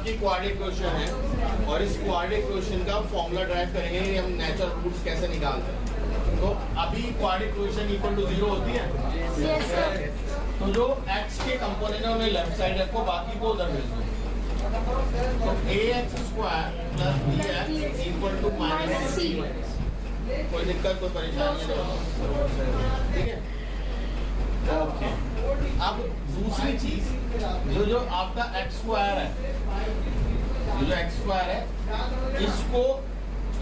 आपकी quadratic equation है और इस क्वाड्रेटिक इक्वेशन का फॉर्मूला ड्राइव करेंगे कि हम नेचुरल रूट्स कैसे निकालते हैं। तो अभी क्वाड्रेटिक इक्वेशन इक्वल टू 0 होती है। Yes sir. तो जो x के कंपोनेंट है उन्हें लेफ्ट साइड रखो, बाकी को उधर भेज दो। तो ax square plus bx equal to minus c। कोई दिक्कत कोई परेशानी नहीं, ठीक है। ओके, अब दूसरी चीज जो आपका एक्स स्क्वायर है, जो एक्स स्क्वायर है इसको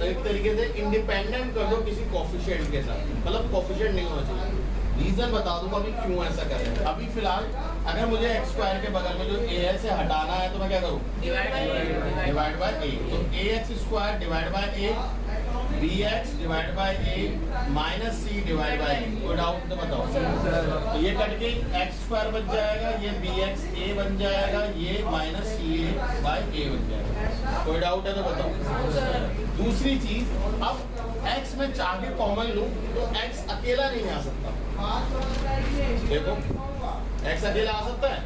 एक तरीके से इंडिपेंडेंट कर दो किसी कोफिशिएंट के साथ, मतलब कोफिशिएंट नहीं होना चाहिए। रीजन बता दूंगा अभी क्यों ऐसा कर रहे हैं। अभी फिलहाल अगर मुझे एक्स स्क्वायर के बगल में जो ए है से हटाना है तो मैं क्या करूँ, डिवाइड बाय ए। तो a x square divide by a, b x divide by a minus c divide by a. कोई डाउट तो बताओ। तो ये कट के एक्स स्क्वायर बच जाएगा, ये बी एक्स ए बन जाएगा, ये माइनस सी ए बाय ए बन जाएगा। कोई डाउट है तो बताओ। दूसरी चीज, अब x में चाह के कॉमन लूं तो x अकेला नहीं आ सकता। देखो x अकेला आ सकता है,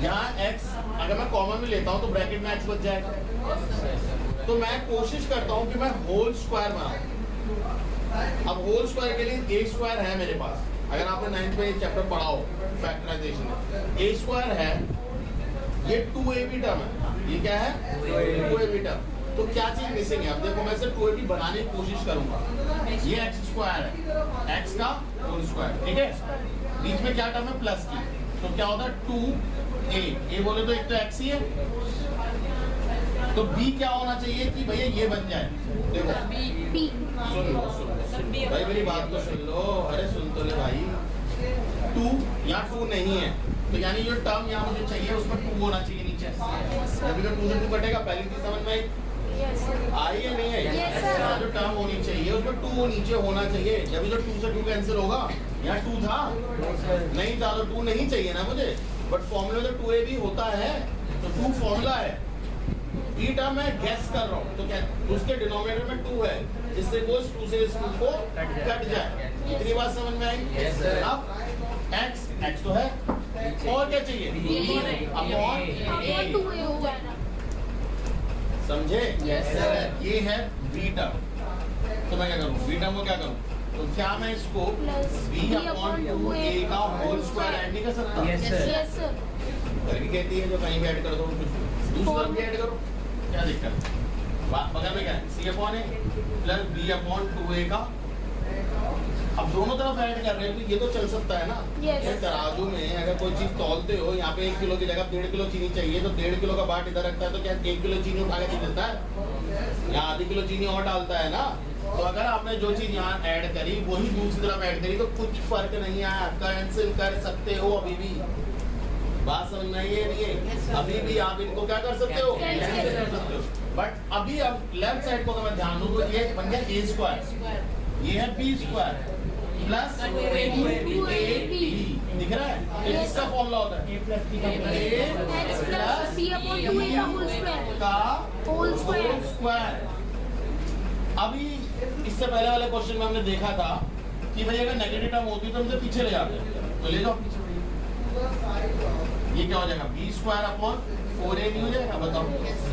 यहाँ x अगर मैं कॉमन में लेता हूँ तो ब्रैकेट में x बच जाएगा। तो मैं कोशिश करता हूँ कि मैं होल स्क्वायर बनाऊं। अब होल स्क्वायर के लिए a स्क्वायर है मेरे पास, अगर आपने 9th में चैप्टर पढ़ा हो फैक्टराइजेशन, a स्क्वायर है, ये 2ab टर्म है, ये क्या है 2ab टर्म। तो क्या चीज मिसिंग है? अब देखो मैं सिर्फ 2ab बनाने की कोशिश करूंगा। ये x स्क्वायर है, x का होल स्क्वायर, ठीक है। बीच में क्या टर्म है प्लस की, तो क्या होता है 2a। a बोले तो एक तो x ही है, तो b क्या होना चाहिए कि भैया ये बन जाए। देखो सुन लो भाई, मेरी बात को सुन लो। अरे सुन तो ले भाई, 2 यहाँ 2 नहीं है, तो यानी जो टर्म यहाँ मुझे चाहिए उसमें 2 होना चाहिए नीचे। जब तो 2 से 2 कटेगा, पहली चीज समझ में आई है नहीं है? यहाँ जो टर्म होनी चाहिए उसमें 2 नीचे होना चाहिए। जब जो 2 से 2 कैंसिल होगा, यहाँ 2 था नहीं था, तो 2 नहीं चाहिए ना मुझे। बट फॉर्मूला में तो 2ab होता है, तो 2 फॉर्मूला है। बी टर्म मैं गैस कर रहा हूँ, तो क्या उसके डिनोमिनेटर में 2 है, इससे वो 2 से इस 2 को कट जाए। इतनी बात समझ में आई? अब x तो है, और क्या चाहिए अपॉन समझे? ये है बी टर्म। तो मैं क्या करूँ, बी टर्म को क्या करूँ, तो क्या मैं इसको b अपॉन 2a का होल स्क्वायर ऐड नहीं कर सकता? भी कहती है जो कहीं भी ऐड कर दो, कुछ दूसरी तरफ भी ऐड करो, क्या दिक्कत है? बगल में क्या है c upon a plus b upon 2a का। अब दोनों तरफ ऐड कर रहे हो तो ये तो चल सकता है ना। ये तराजू में अगर कोई चीज तौलते हो, यहाँ पे 1 किलो की जगह 1.5 किलो चीनी चाहिए, तो 1.5 किलो का बाट इधर रखता है, तो क्या 1 किलो चीनी उठा के दे देता है? यहाँ आधी किलो चीनी और डालता है ना। तो अगर आपने जो चीज यहाँ ऐड करी वही दूसरी तरफ ऐड करी तो कुछ फर्क नहीं आया, कैंसिल कर सकते हो। अभी भी बात समझ में आई है? अभी भी आप इनको क्या कर सकते हो, कैंसिल कर सकते हो। बट अभी अब लेफ्ट साइड को अगर मैं ध्यान दूं तो ये बन गया a स्क्वायर, ये है b स्क्वायर प्लस ab। दिख रहा है? इसका फॉर्मूला होता है a प्लस b का होल स्क्वायर। अभी इससे पहले वाले क्वेश्चन में हमने देखा था कि भाई अगर नेगेटिव टर्म होती तो हमसे पीछे ले जाते, तो ले जाओ पीछे। ये क्या हो जाएगा b स्क्वायर अपॉन 4a नहीं हो जाएगा? बताओ,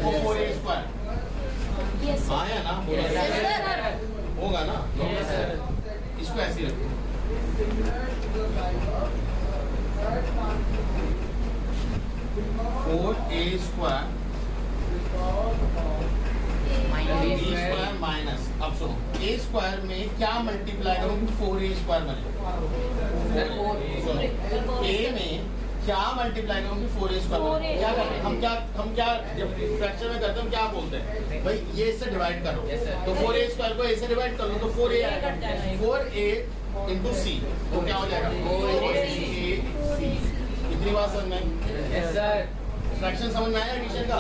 वो 4a स्क्वायर आया ना, होगा ना? इसको ऐसे रखो, फोर ए स्क्वायर माइनस। अब सुनो, ए स्क्वायर में क्या मल्टीप्लाई करूँ 4a स्क्वायर बने? ए में क्या मल्टीप्लाई करूँ 4a स्क्वायर बने? क्या करते हैं हम, क्या जब फ्रैक्शन में करते हैं हम क्या बोलते हैं भाई, ये इससे डिवाइड करो, तो 4a स्क्वायर को a से डिवाइड कर लो तो 4a आएगा। 4a इंटू सी, तो क्या हो जाएगा 4ac। इतनी बात समझ में? फ्रैक्शन समझ में आया एडिशन का?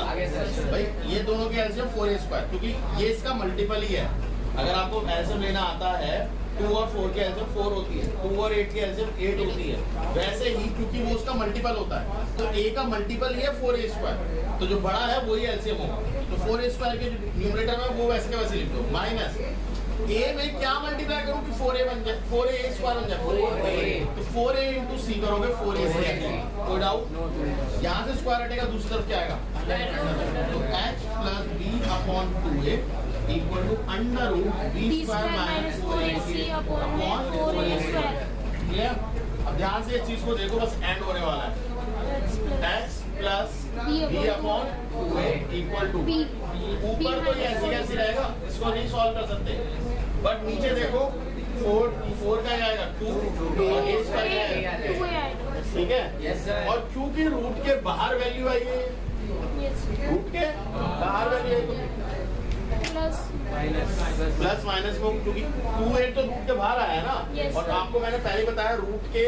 भाई ये दोनों के एलसीएम 4a स्क्वायर, क्योंकि ये इसका मल्टीपल ही है। अगर आपको एलसीएम लेना आता है 2 और 4 की एलसीएम 4 होती है, 2 और 8 की एलसीएम 8 होती है। वैसे ही क्योंकि वो उसका मल्टीपल होता है, तो a का मल्टीपल ही है 4a स्क्वायर, तो जो बड़ा है वही एलसीएम होगा। तो 4a स्क्वायर के न्यूमरेटर में वो वैसे के वैसे लिख दो, माइनस a में क्या मल्टीप्लाई करूं कि 4a बन जाए, 4a स्क्वायर बन जाए, 4a। तो 4a इंटू सी करोगे 4a से कोई डाउट? यहाँ से स्क्वायर हटेगा दूसरी तरफ क्या आएगा? तो h plus b upon 2a equal to under root b square minus 4ac upon 4a square. Clear? अब ध्यान से इस चीज को देखो, बस एंड होने वाला है। x plus b upon 2a equal to, ऊपर तो ये ऐसे कैसे रहेगा, इसको नहीं सॉल्व कर सकते, बट नीचे देखो 4 का आएगा 2 और a स्क्वायर क्या आएगा, ठीक है। और क्योंकि रूट के बाहर वैल्यू आई है, रूट के बाहर वैल्यू है प्लस माइनस को, क्योंकि 2a तो रूट के बाहर आया है ना। और आपको मैंने पहले बताया रूट के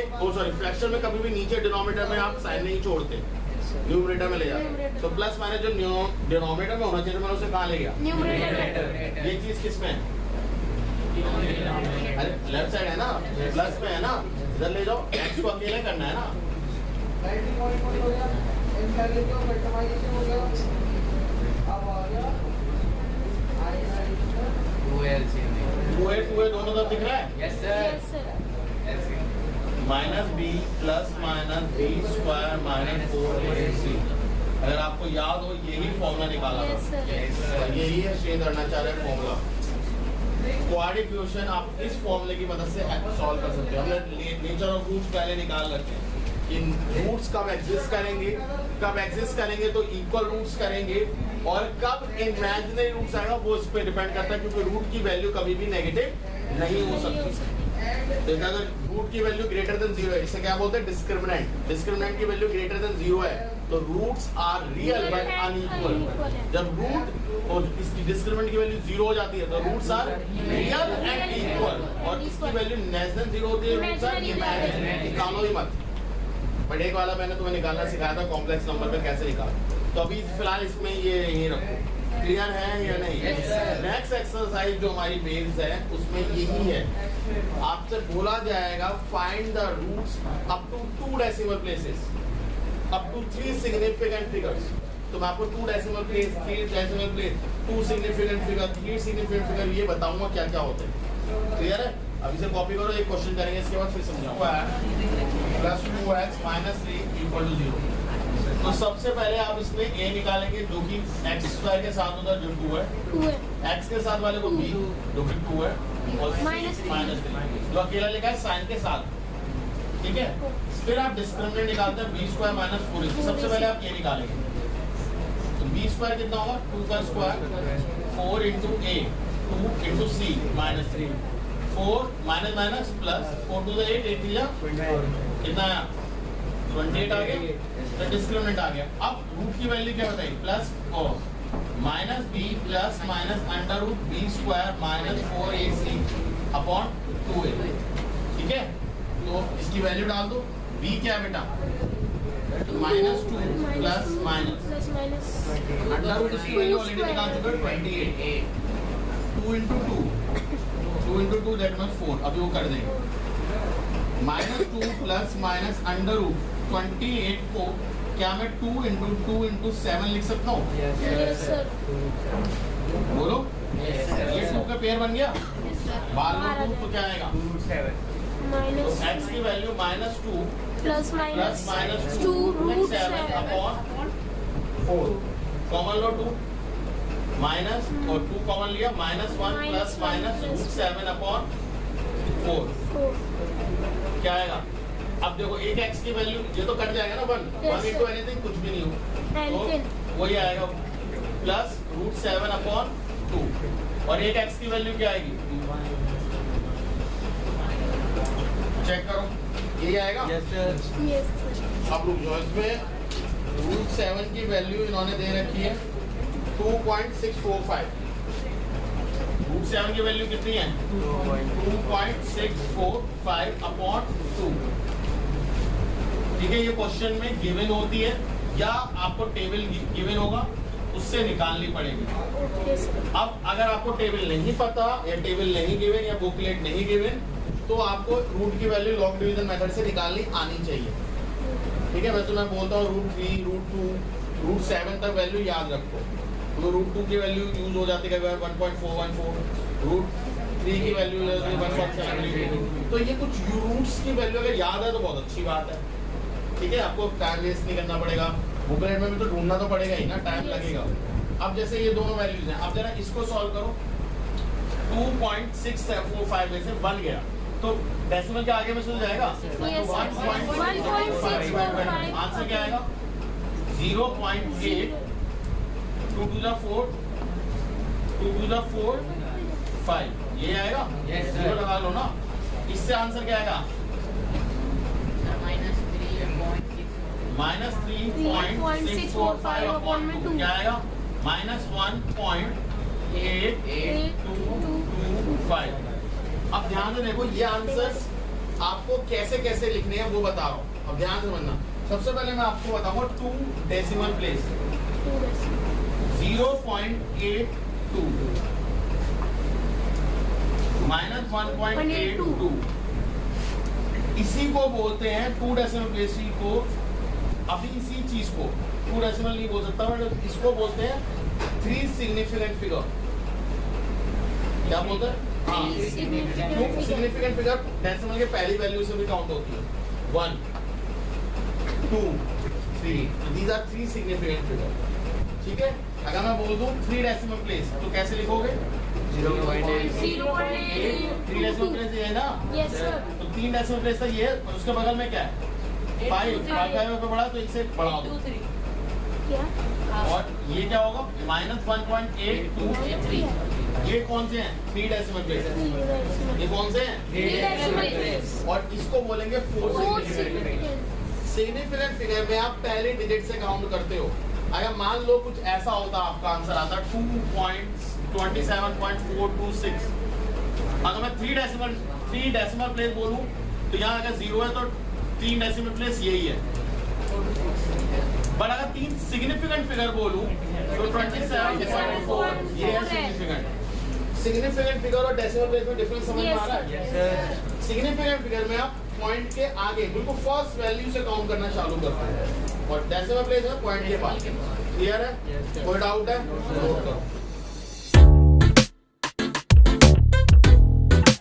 फ्रैक्शन में कभी भी नीचे डिनोमिनेटर में आप साइन नहीं छोड़ते, न्यूमरेटर में ले जाते। तो प्लस माइनस जो डिनोमिनेटर में होना चाहिए मैंने उसे कहाँ ले गया, न्यूमरेटर। ये चीज किसमें है? अरे लेफ्ट साइड है ना, प्लस में है ना, इधर ले जाओ, x को अकेले करना है ना। टू ए दोनों तरफ दिख रहा है? Yes sir. Minus B plus minus B square minus 4ac। अगर आपको याद हो यही फॉर्मूला निकाला था, यही है श्रीधरणाचार्य फॉर्मूला। क्वाड्रेटिक इक्वेशन आप इस फॉर्मूले की मदद से सॉल्व कर सकते हो। हमने नेचर ऑफ रूट्स पहले निकाल रखे हैं कि रूट्स कब एग्जिस्ट करेंगे तो इक्वल रूट्स करेंगे, और कब इमेजिनरी रूट्स आएगा वो इस पे डिपेंड करता है, क्योंकि रूट की वैल्यू कभी भी नेगेटिव नहीं हो सकती। तो अगर रूट की वैल्यू ग्रेटर देन 0 है, इसे क्या बोलते हैं? डिस्क्रिमिनेंट। डिस्क्रिमिनेंट की वैल्यू ग्रेटर देन 0 है तो roots are real but unequal. जब रूट और इसकी डिस्क्रिमिनेंट की वैल्यू 0 हो जाती है तो roots are real and equal, और इसकी वैल्यू लेस देन 0 होती है रूट्स आर इमेजिनरी। निकालो ही मत, बट एक वाला मैंने तुम्हें निकालना सिखाया था, कॉम्प्लेक्स नंबर पे कैसे निकालो। तो अभी फिलहाल इसमें ये यही रखो। क्लियर है या नहीं? नेक्स्ट एक्सरसाइज जो हमारी बेस है उसमें यही है, आपसे बोला जाएगा find the roots up to 2 decimal places, up to 3 significant figures. तो मैं आपको 2 decimal place, 3 decimal place, 2 significant figure, 3 significant figure ये बताऊंगा क्या क्या होते हैं। क्लियर है? अभी से कॉपी करो, एक क्वेश्चन करेंगे, इसके बाद फिर समझाऊंगा। Plus 2x minus 3 equal to 0। तो सबसे पहले आप इसमें a निकालेंगे जो कि x स्क्वायर के साथ होता है जो 2 है, x के साथ वाले को b जो कि 2 है, और माइनस 3 जो अकेला लिखा है साइन के साथ, ठीक है। फिर आप डिस्क्रिमिनेंट निकालते हैं b स्क्वायर माइनस 4ac। सबसे पहले आप a निकालेंगे, तो b स्क्वायर कितना होगा? 2 का square 4 into a 2 into c minus 3, 4 minus minus plus 4 to the 8 कितना आया? 28 आ गया, तो डिस्क्रिमिनेंट आ गया। अब रूट की वैल्यू क्या बताई? प्लस और minus B plus minus under root B square minus 4ac upon 2a, ठीक है। तो इसकी वैल्यू डाल दो। b क्या है बेटा? Minus 2 plus minus under root इसकी वैल्यू ऑलरेडी निकाल चुके 28, 2 इंटू 2 दैट मींस 4। अभी वो कर देंगे। Minus 2 plus minus under root 28 को क्या मैं 2 इंटू 7 लिख सकता हूँ? बोलो, ये 2 का पेयर बन गया। बारह रूट तो क्या आएगा? तो x की value minus 2 plus minus 2 root 7 upon 4। Common लो 2 माइनस और 2 कॉमन लिया, minus 1 plus minus root 7 upon 4 क्या आएगा? अब देखो एक x की वैल्यू ये तो कट जाएगा ना 1 इंटू एनीथिंग कुछ भी नहीं हो, तो वही आएगा प्लस रूट 7 अपॉन 2, और एक x की वैल्यू क्या आएगी? चेक करो, यही आएगा। अब रुक जाओ, इसमें रूट 7 की वैल्यू इन्होंने दे रखी है 2.645। रूट 7 की वैल्यू कितनी है? 2.645 अपॉन 2, ठीक है। ये क्वेश्चन में गिवन होती है या आपको टेबल गिवन होगा उससे निकालनी पड़ेगी। अब अगर आपको टेबल नहीं पता या टेबल नहीं गिवन या बुकलेट नहीं गिवन तो आपको रूट की वैल्यू लॉग डिवीजन मेथड से निकालनी आनी चाहिए, ठीक है। वैसे मैं बोलता हूँ रूट 3, रूट 2, रूट 7 तक वैल्यू याद रखो। तो रूट 2 की वैल्यू यूज हो जाती है 1.414, रूट 3 की वैल्यू 1.7 तो ये कुछ रूट्स की वैल्यू अगर याद है तो बहुत अच्छी बात है, ठीक है। आपको टाइम वेस्ट नहीं करना पड़ेगा, बुकलेट में भी तो ढूंढना तो पड़ेगा ही ना, टाइम लगेगा। अब जैसे ये दोनों वैल्यूज हैं, अब जरा इसको सॉल्व करो। 2.645 में से 1 गया तो डेसिमल के आगे में चल जाएगा। आंसर क्या आएगा? 0.8 2 to the 4 2 to the 4 5 ये आएगा। जीरो लगा लो ना, इससे आंसर क्या आएगा? -3.645 अपॉन 2 क्या आएगा? -1.8225। अब ध्यान से देखो, ये आंसर्स आपको कैसे कैसे लिखने हैं वो बता रहा हूँ। अब ध्यान से समझना। सबसे पहले मैं आपको बताऊंगा 2 डेसिमल प्लेस 0.82 -1.82 इसी को बोलते हैं 2 डेसिमल प्लेस को। अभी इसी चीज को 2 डेसिमल नहीं बोल सकता मैं, इसको बोलते हैं 3 सिग्निफिकेंट फिगर। क्या बोलते हैं? सिग्निफिकेंट फिगर डेसिमल के पहली वैल्यू से भी काउंट होती है। 1 2 3 दीज आर 3 सिग्निफिकेंट फिगर, ठीक है। अगर मैं बोल दूं 3 डेसिमल प्लेस तो कैसे लिखोगे? 0.8 3 डेसिमल प्लेस ये है ना। Yes sir. तो 3 डेसिमल प्लेस था ये, और उसके बगल में क्या है? 5 पे बढ़ा तो इसे बढ़ा दो। क्या? और ये क्या होगा? -1.82 ये कौन से हैं? 3 डेसिमल प्लेस। ये कौन से हैं? 3 डेसिमल प्लेस। और इसको बोलेंगे 4 सिग्निफिकेंट। सिग्निफिकेंट फिगर में आप पहले डिजिट से काउंट करते हो। अगर मान लो कुछ ऐसा होता, आपका आंसर आता 2.27.426। अगर मैं 3 डेसिमल प्लेस बोलूं तो यहाँ अगर 0 है तो 3 डेसिमल प्लेस यही है। बट अगर 3 सिग्निफिकेंट फिगर बोलूं तो 27.4 ये है सिग्निफिकेंट। सिग्निफिकेंट फिगर और डेसिमल प्लेस में डिफरेंस समझ में आ रहा है? सिग्निफिकेंट फिगर में आप पॉइंट के आगे बिल्कुल फर्स्ट वैल्यू से काउंट करना चालू करते हैं, और डेसिमल प्लेस में पॉइंट के पास। क्लियर है? कोई डाउट है?